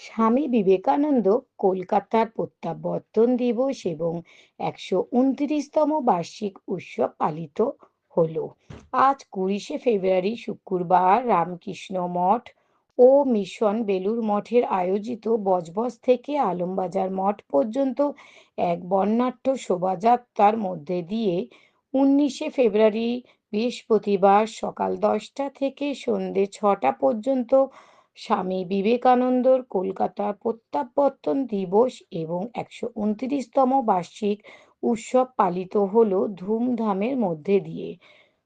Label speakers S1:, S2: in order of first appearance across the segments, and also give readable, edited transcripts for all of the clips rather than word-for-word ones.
S1: স্বামী বিবেকানন্দ কলকাতার প্রত্যাবর্তন দিবস এবং 129তম বার্ষিক উৎসব পালিত হলো। আজ 20শে ফেব্রুয়ারি শুক্রবার রামকৃষ্ণ মঠ ও মিশন বেলুড় মঠের আয়োজিত বজবজ থেকে আলমবাজার মঠ পর্যন্ত এক বর্ণাঢ্য শোভাযাত্রার মধ্যে দিয়ে 19শে ফেব্রুয়ারি বৃহস্পতিবার সকাল 10টা থেকে সন্ধে 6টা পর্যন্ত স্বামী বিবেকানন্দর কলকাতার প্রত্যাবর্তন দিবস এবং 129তম বার্ষিক উৎসব পালিত হলো ধুমধামের মধ্যে দিয়ে।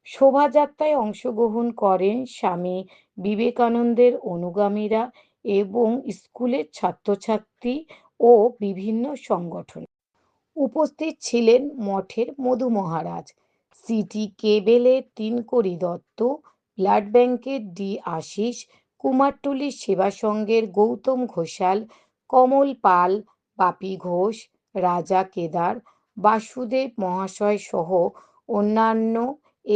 S1: শোভাযাত্রায় অংশগ্রহণ করেন স্বামী বিবেকানন্দের অনুগামীরা এবং স্কুলের ছাত্রছাত্রী ও বিভিন্ন সংগঠন। উপস্থিত ছিলেন মঠের মধু মহারাজ, সিটি কেবেলের তিনকড়ি দত্ত, ব্লাড ব্যাংকের ডি আশিস, কুমারটুলির সেবা সংঘের গৌতম ঘোষাল, কমল পাল, বাপি ঘোষ, রাজা কেদার, বাসুদেব মহাশয় সহ অন্যান্য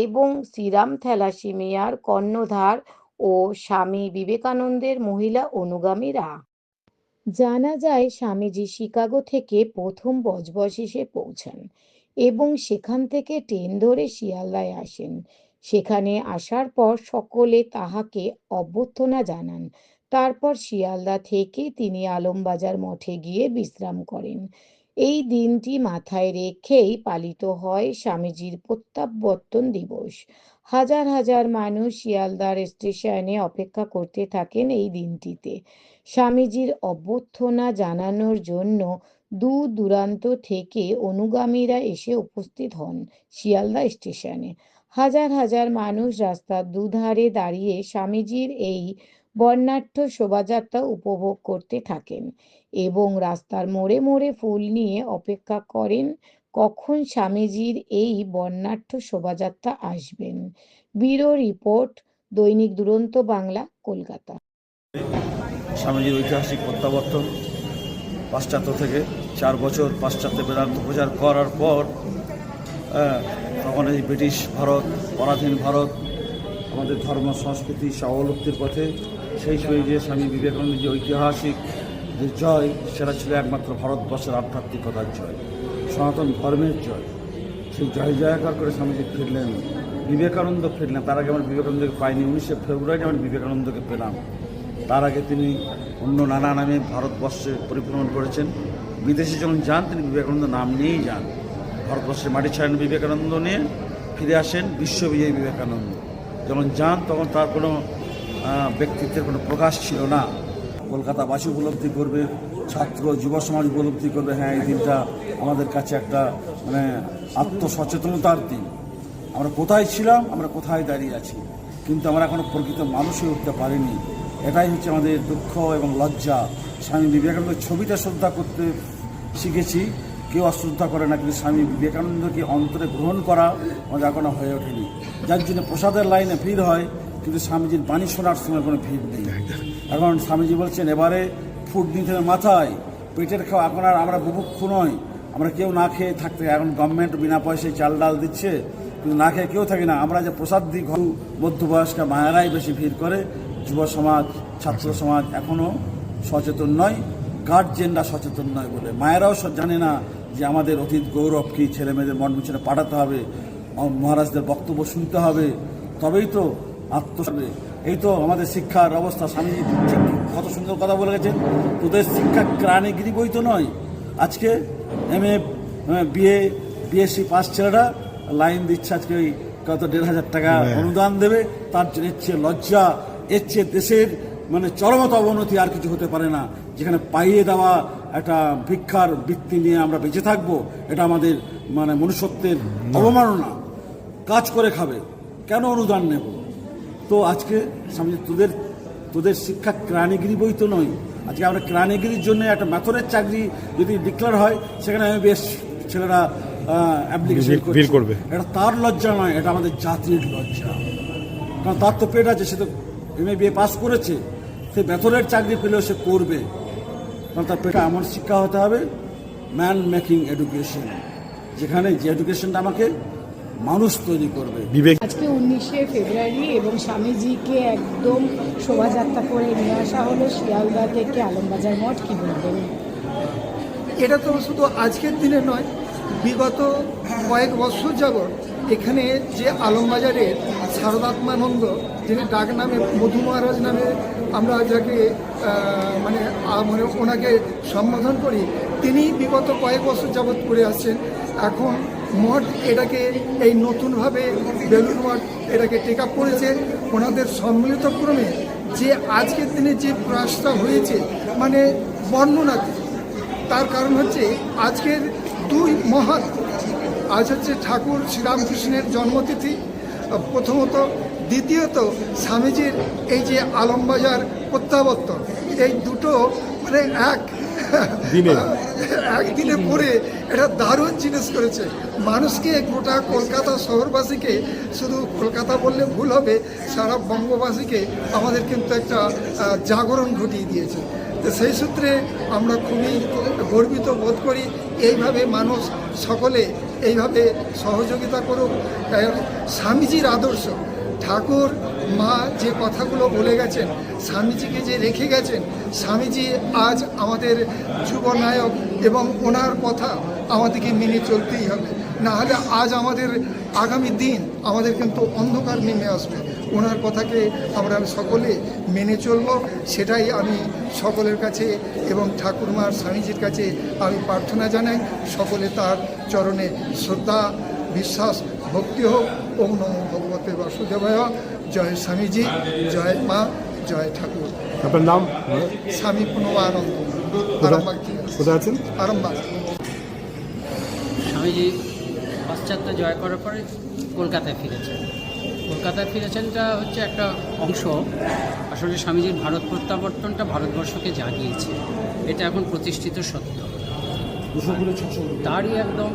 S1: এবং শ্রীরাম থ্যালাসেমিয়ার কর্ণধার ও স্বামী বিবেকানন্দের মহিলা অনুগামীরা। জানা যায় স্বামীজি শিকাগো থেকে প্রথম বজবজ এসে পৌঁছান এবং সেখান থেকে ট্রেন ধরে শিয়ালদায় আসেন। সেখানে আসার পর সকলে তাহাকে অভ্যর্থনা জানান। তারপর শিয়ালদা থেকে তিনি আলমবাজার মঠে গিয়ে বিশ্রাম করেন। এই দিনটি মাথায় রেখেই পালিত হয় স্বামীজির প্রত্যাবর্তন দিবস। হাজার হাজার মানুষ শিয়ালদার স্টেশনে অপেক্ষা করতে থাকেন এই দিনটিতে স্বামীজির অভ্যর্থনা জানানোর জন্য। দূর দূরান্ত থেকে অনুগামীরা এসে উপস্থিত হন শিয়ালদা স্টেশনে। হাজার হাজার মানুষ রাস্তার দুধারে দাঁড়িয়ে স্বামীজির এই বর্ণাঢ্য শোভাযাত্রা উপভোগ করতে থাকেন এবং রাস্তার মোড়ে মোড়ে ফুল নিয়ে অপেক্ষা করেন কখন স্বামীজির এই বর্ণাঢ্য শোভাযাত্রা আসবেন। ব্যুরো রিপোর্ট, দৈনিক দুরন্ত বাংলা, কলকাতা।
S2: স্বামীজির ঐতিহাসিক প্রত্যাবর্তন পাশ্চাত্য থেকে 4 বছর পাশ্চাত্য বেদান্ত প্রচার করার পর তখন এই ব্রিটিশ ভারত, পরাধীন ভারত আমাদের ধর্ম সংস্কৃতি স্বাবলম্বীর পথে সেই সময় যে স্বামী বিবেকানন্দের যে ঐতিহাসিক যে জয়, সেটা ছিল একমাত্র ভারতবর্ষের আধ্যাত্মিকতার জয়, সনাতন ধর্মের জয়। সেই জয় জয়কার করে স্বামীজি ফিরলেন, বিবেকানন্দ ফিরলেন। তার আগে আমরা বিবেকানন্দকে পাইনি, 19শে ফেব্রুয়ারি আমরা বিবেকানন্দকে পেলাম। তার আগে তিনি অন্য নানা নামে ভারতবর্ষে পরিভ্রমণ করেছেন। বিদেশে যখন যান তিনি বিবেকানন্দ নাম নিয়েই যান। ভারতবর্ষের মাটি ছাড়েন বিবেকানন্দ নিয়ে, ফিরে আসেন বিশ্ববিজয়ী বিবেকানন্দ। যখন যান তখন তার কোনো ব্যক্তিত্বের কোনো প্রকাশ ছিল না। কলকাতাবাসী উপলব্ধি করবে, ছাত্র যুব সমাজ উপলব্ধি করবে, হ্যাঁ এই দিনটা আমাদের কাছে একটা আত্মসচেতনতার দিন। আমরা কোথায় ছিলাম, আমরা কোথায় দাঁড়িয়ে আছি, কিন্তু আমরা এখনো প্রকৃত মানুষ হয়ে উঠতে পারিনি। এটাই হচ্ছে আমাদের দুঃখ এবং লজ্জা। স্বামী বিবেকানন্দের ছবিটা শ্রদ্ধা করতে শিখেছি, কেউ অশ্রদ্ধা করে না, কিন্তু স্বামী বিবেকানন্দকে অন্তরে গ্রহণ করা আমাদের এখনো হয়ে ওঠেনি। যার জন্য প্রসাদের লাইনে ভিড় হয়, কিন্তু স্বামীজির বাণী শোনার সময় কোনো ভিড় নেই। এখন স্বামীজি বলছেন এবারে ফুড নিতে মাথায়, পেটের খাওয়া এখন আর আমরা বুভুক্ষু নয়, আমরা কেউ না খেয়ে থাকতে, এখন গভর্নমেন্ট বিনা পয়সায় চাল ডাল দিচ্ছে, কিন্তু না খেয়ে কেউ থাকি না। আমরা যে প্রসাদ দিই, মধ্যবয়স্ক মায়েরাই বেশি ভিড় করে, যুব সমাজ ছাত্র সমাজ এখনও সচেতন নয়, গার্জেনরা সচেতন নয় বলে। মায়েরাও জানে না যে আমাদের অতীত গৌরব কী, ছেলে মেয়েদের মন মুছে পাঠাতে হবে, মহারাজদের বক্তব্য শুনতে হবে, তবেই তো এই তো আমাদের শিক্ষার অবস্থা। স্বামীজি ঠিক কত সুন্দর কথা বলে গেছেন, তোদের শিক্ষা গ্রাণীগিরি বই তো নয়। আজকে MA BA BSc পাস ছেলেরা লাইন দিচ্ছে, আজকে ওই কত 1,500 টাকা অনুদান দেবে, তার জন্য এর চেয়ে লজ্জা, এর চেয়ে দেশের চরমত অবনতি আর কিছু হতে পারে না। যেখানে পাইয়ে দেওয়া একটা ভিক্ষার বৃত্তি নিয়ে আমরা বেঁচে থাকবো, এটা আমাদের মনুষ্যত্বের অবমাননা। কাজ করে খাবে, কেন অনুদান নেব? তো আজকে সামনে তোদের শিক্ষা ক্রাণীগিরি বই তো নয়। আজকে আমরা ক্রাণীগিরির জন্য একটা মেথরের চাকরি যদি ডিক্লেয়ার হয়, সেখানে MBBS ছেলেরা অ্যাপ্লিকেশন করবে। এটা তার লজ্জা নয়, এটা আমাদের জাতির লজ্জা। কারণ তার তো পেট আছে, সে তো MA BA পাস করেছে, সে মেথরের চাকরি পেলেও সে করবে, কারণ তার পেটে এমন শিক্ষা হতে হবে, ম্যান মেকিং এডুকেশন, যেখানে যে এডুকেশনটা আমাকে মানুষ তৈরি করবে।
S3: বিবেক
S1: আজকে 19শে ফেব্রুয়ারি এবং স্বামীজিকে একদম শোভাযাত্রা করে নিয়ে আসা হলো শিয়ালদা থেকে আলমবাজার মঠ, কি বলবেন?
S4: এটা তো শুধু আজকের দিনে নয়, বিগত কয়েক বছর যাবৎ এখানে যে আলমবাজারে শারদাত্মানন্দ, যিনি ডাক নামে মধু মহারাজ নামে আমরা যাকে মানে ওনাকে সম্বোধন করি, তিনি বিগত কয়েক বছর যাবৎ করে আসছেন। এখন মঠ এটাকে এই নতুনভাবে বেলুড় মঠ এটাকে টেক আপ করেছে ওনাদের সম্মিলিত ক্রমে। যে আজকের দিনে যে প্রয়াসটা হয়েছে মানে বর্ণনাতে, তার কারণ হচ্ছে আজকের দুই মহান, আজ হচ্ছে ঠাকুর শ্রীরামকৃষ্ণের জন্মতিথি প্রথমত, দ্বিতীয়ত স্বামীজির এই যে আলমবাজার প্রত্যাবর্তন, এই দুটো মানে একদিনে পরে এটা দারুণ জিনিস করেছে। মানুষকে, গোটা কলকাতা শহরবাসীকে, শুধু কলকাতা বললে ভুল হবে, সারা বঙ্গবাসীকে আমাদের কিন্তু একটা জাগরণ ঘটিয়ে দিয়েছে। তো সেই সূত্রে আমরা খুবই গর্বিত বোধ করি। এইভাবে মানুষ সকলে এইভাবে সহযোগিতা করুক। স্বামীজির আদর্শ, ঠাকুর মা যে কথাগুলো বলে গেছেন, স্বামীজিকে যে রেখে গেছেন, স্বামীজি আজ আমাদের যুবনায়ক এবং ওনার কথা আমাদেরকে মেনে চলতেই হবে। না হলে আজ আমাদের আগামী দিন আমাদের কিন্তু অন্ধকার নেমে আসবে। ওনার কথাকে আমরা সকলে মেনে চলব, সেটাই আমি সকলের কাছে এবং ঠাকুরমার স্বামীজির কাছে আমি প্রার্থনা জানাই। সকলে তার চরণে শ্রদ্ধা, বিশ্বাস, ভক্তি হোক। ওম নমো ভগবতে বাসুদেবায়। জয় স্বামীজি, জয় মা, জয় ঠাকুর।
S3: আপনার নাম?
S4: স্বামী প্রণবানন্দ, আরামবাগ।
S3: কোথায় আছেন?
S4: আরামবাগ।
S5: স্বামীজি পাশ্চাত্য জয় করার পরে কলকাতায় ফিরেছেন। কলকাতায় ফিরেছেনটা হচ্ছে একটা অংশ। আসলে স্বামীজির ভারত প্রত্যাবর্তনটা ভারতবর্ষকে জাগিয়েছে, এটা এখন প্রতিষ্ঠিত সত্য। তারই একদম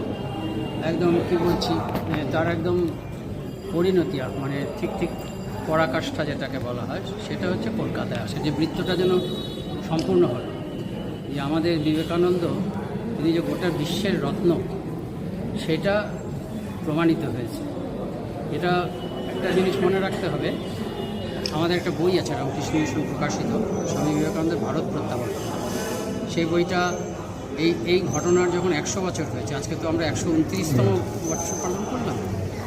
S5: একদম কি বলছি, তার একদম পরিণতি, মানে ঠিক ঠিক পরাকাষ্ঠা যেটাকে বলা হয়, সেটা হচ্ছে কলকাতায় আসে। যে বৃত্তটা যেন সম্পূর্ণ হল, যে আমাদের বিবেকানন্দ তিনি যে গোটা বিশ্বের রত্ন, সেটা প্রমাণিত হয়েছে। এটা একটা জিনিস মনে রাখতে হবে, আমাদের একটা বই আছে রামকৃষ্ণ মিশন প্রকাশিত, স্বামী বিবেকানন্দের ভারত প্রত্যাবর্তন। সেই বইটা এই ঘটনার যখন 100 বছর হয়েছে, আজকে তো আমরা 129তম বছর পালন করলাম,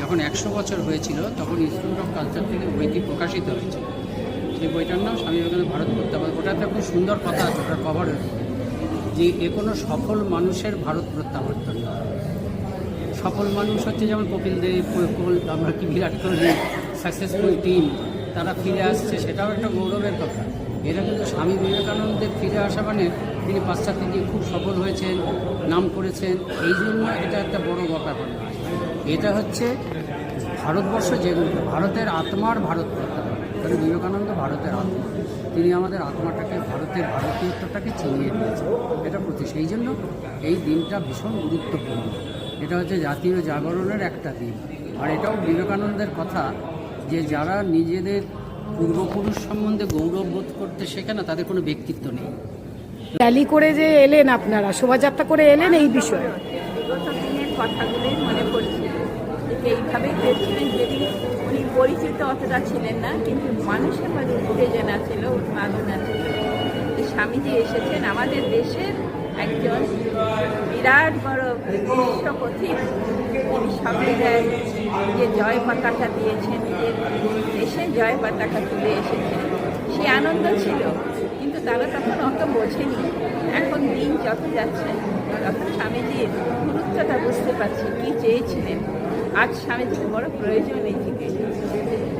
S5: যখন 100 বছর হয়েছিল তখন ইনস্টিটিউট অফ কালচার থেকে বইটি প্রকাশিত হয়েছে। সেই বইটার নাম স্বামী বিবেকানন্দের ভারত প্রত্যাবর্তন। ওটাতে খুব সুন্দর কথা আছে ওটার কভারের, যে এ কোনো সফল মানুষের ভারত প্রত্যাবর্তন নয়। সফল মানুষ হচ্ছে যেমন কপিল দেব, আমরা কি বিরাট কোহলি, সাকসেসফুল টিম, তারা ফিরে আসছে, সেটাও একটা গৌরবের কথা। এটা কিন্তু স্বামী বিবেকানন্দের ফিরে আসা মানে তিনি পাশ্চাত্যে গিয়ে খুব সফল হয়েছেন, নাম করেছেন, এই জন্য এটা একটা বড় ব্যাপার নয়। এটা হচ্ছে ভারতবর্ষ যেগুলো ভারতের আত্মার ভারত প্রত্যাবর্তন। কারণ বিবেকানন্দ ভারতের আত্মা, তিনি আমাদের আত্মাটাকে, ভারতের ভারতীয়ত্বটাকে চিনিয়ে দিয়েছেন। এটা সেই জন্য এই দিনটা ভীষণ গুরুত্বপূর্ণ। এটা হচ্ছে জাতীয় জাগরণের একটা দিন। আর এটাও বিবেকানন্দের কথা যে যারা নিজেদের পূর্বপুরুষ সম্বন্ধে গৌরব বোধ করতে শেখে না, তাদের কোনো ব্যক্তিত্ব নেই।
S1: র্যালি করে যে এলেন, আপনারা শোভাযাত্রা করে এলেন, এই বিষয়ে
S6: বিগত দিনের কথাগুলোই মনে পড়ছিল। এইভাবেই পেয়েছিলেন, যদি উনি পরিচিত অতটা ছিলেন না, কিন্তু মানুষের মাঝে উত্তেজনা ছিল, উন্মাদনা ছিল। স্বামীজি এসেছেন আমাদের দেশের একজন বিরাট বড় বিশ্বপথিক, তিনি সবাই যে জয় পতাকা দিয়েছেন, নিজের দেশে জয় পতাকা তুলে এসেছেন, সে আনন্দ ছিল। কিন্তু তারা তখন অত বোঝেনি। এখন দিন যত যাচ্ছে তত স্বামীজির গুরুত্বটা বুঝতে পারছি, কী চেয়েছিলেন। আজ স্বামীজির বড় প্রয়োজন এই থেকে।